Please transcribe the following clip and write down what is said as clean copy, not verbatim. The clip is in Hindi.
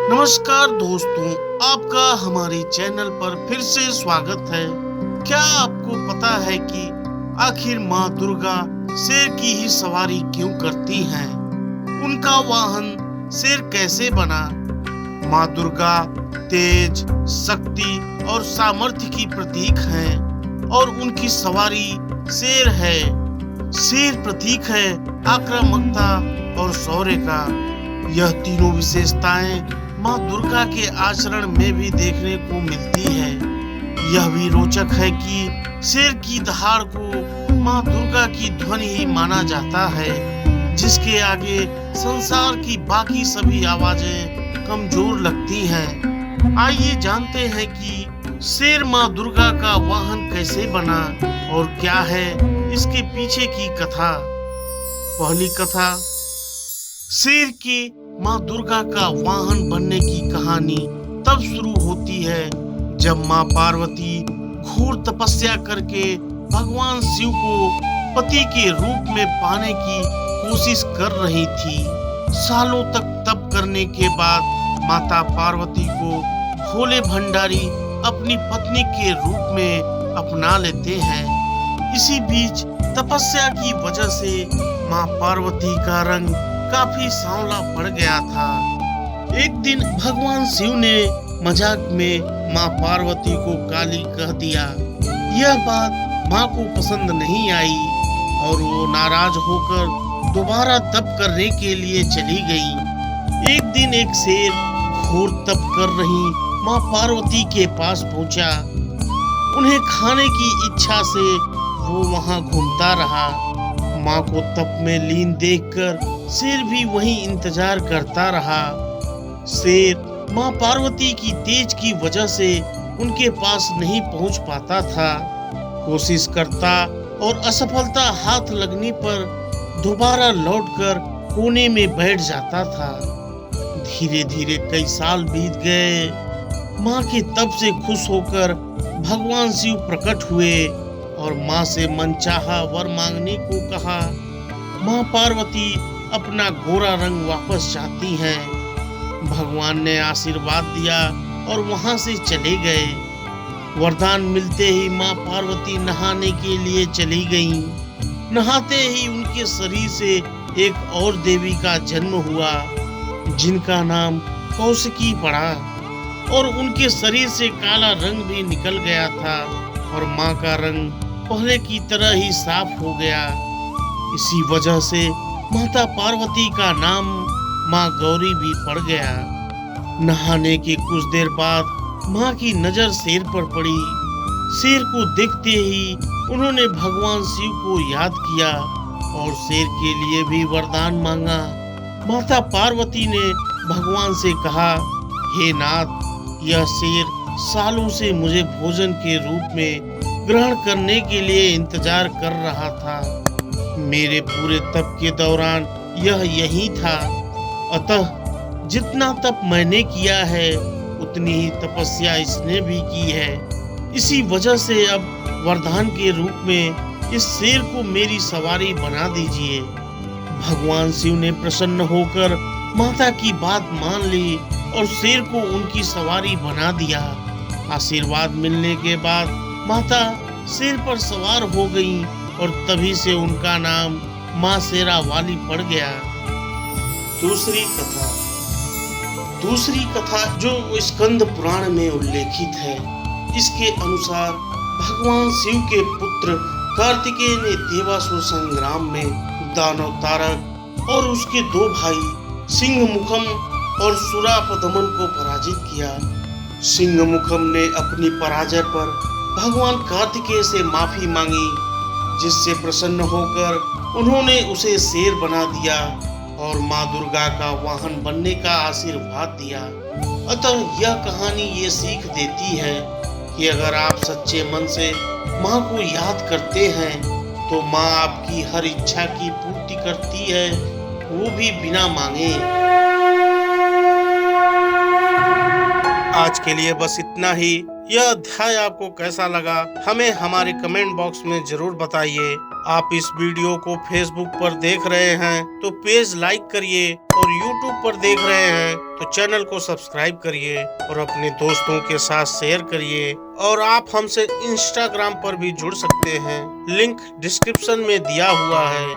नमस्कार दोस्तों, आपका हमारे चैनल पर फिर से स्वागत है। क्या आपको पता है कि आखिर माँ दुर्गा शेर की ही सवारी क्यों करती हैं? उनका वाहन शेर कैसे बना? माँ दुर्गा तेज, शक्ति और सामर्थ्य की प्रतीक हैं और उनकी सवारी शेर है। शेर प्रतीक है आक्रामकता और शौर्य का। यह तीनों विशेषताएं माँ दुर्गा के आचरण में भी देखने को मिलती है। यह भी रोचक है कि शेर की दहाड़ को माँ दुर्गा की ध्वनि ही माना जाता है, जिसके आगे संसार की बाकी सभी आवाजें कमजोर लगती हैं। आइए जानते हैं कि शेर माँ दुर्गा का वाहन कैसे बना और क्या है इसके पीछे की कथा। पहली कथा, शेर के माँ दुर्गा का वाहन बनने की कहानी तब शुरू होती है जब माँ पार्वती घोर तपस्या करके भगवान शिव को पति के रूप में पाने की कोशिश कर रही थी। सालों तक तप करने के बाद माता पार्वती को भोले भंडारी अपनी पत्नी के रूप में अपना लेते हैं। इसी बीच तपस्या की वजह से माँ पार्वती का रंग काफी सांवला पड़ गया था। एक दिन भगवान शिव ने मजाक में माँ पार्वती को काली कह दिया। यह बात माँ को पसंद नहीं आई और वो नाराज होकर दोबारा तप करने के लिए चली गई। एक दिन एक शेर घोर तप कर रही माँ पार्वती के पास पहुंचा। उन्हें खाने की इच्छा से वो वहां घूमता रहा। माँ को तप में लीन देखकर शेर भी वहीं इंतजार करता रहा। शेर माँ पार्वती की तेज की वजह से उनके पास नहीं पहुंच पाता था। कोशिश करता और असफलता हाथ लगने पर दोबारा लौटकर कोने में बैठ जाता था। धीरे धीरे कई साल बीत गए। माँ के तप से खुश होकर भगवान शिव प्रकट हुए और माँ से मनचाहा वर मांगने को कहा। माँ पार्वती अपना गोरा रंग वापस चाहती हैं। भगवान ने आशीर्वाद दिया और वहां से चले गए। वरदान मिलते ही माँ पार्वती नहाने के लिए चली गईं। नहाते ही उनके शरीर से एक और देवी का जन्म हुआ, जिनका नाम कौशिकी पड़ा और उनके शरीर से काला रंग भी निकल गया था और माँ का रंग पहले की तरह ही साफ हो गया। इसी वजह से माता पार्वती का नाम माँ गौरी भी पड़ गया। नहाने के कुछ देर बाद माँ की नजर शेर पर पड़ी। शेर को देखते ही उन्होंने भगवान शिव को याद किया और शेर के लिए भी वरदान मांगा। माता पार्वती ने भगवान से कहा, हे नाथ, यह शेर सालों से मुझे भोजन के रूप में ग्रहण करने के लिए इंतजार कर रहा था। मेरे पूरे तप के दौरान यह यही था। अतः जितना तप मैंने किया है उतनी ही तपस्या इसने भी की है। इसी वजह से अब वरदान के रूप में इस शेर को मेरी सवारी बना दीजिए। भगवान शिव ने प्रसन्न होकर माता की बात मान ली और शेर को उनकी सवारी बना दिया। आशीर्वाद मिलने के बाद माता शेर पर सवार हो गईं और तभी से उनका नाम माँ शेरा वाली पड़ गया। दूसरी कथा जो स्कंद पुराण में उल्लेखित है। इसके अनुसार भगवान शिव के पुत्र कार्तिकेय ने देवासुर संग्राम में दानव तारक और उसके दो भाई सिंहमुखम और सुरापदमन को पराजित किया। सिंहमुखम ने अपनी पराजय पर भगवान कार्तिकेय से माफी मांगी, जिससे प्रसन्न होकर उन्होंने उसे शेर बना दिया और माँ दुर्गा का वाहन बनने का आशीर्वाद दिया। अतः यह कहानी ये सीख देती है कि अगर आप सच्चे मन से माँ को याद करते हैं तो माँ आपकी हर इच्छा की पूर्ति करती है, वो भी बिना मांगे। आज के लिए बस इतना ही। यह अध्याय आपको कैसा लगा हमें हमारे कमेंट बॉक्स में जरूर बताइए। आप इस वीडियो को फेसबुक पर देख रहे हैं तो पेज लाइक करिए और यूट्यूब पर देख रहे हैं तो चैनल को सब्सक्राइब करिए और अपने दोस्तों के साथ शेयर करिए। और आप हमसे इंस्टाग्राम पर भी जुड़ सकते हैं, लिंक डिस्क्रिप्शन में दिया हुआ है।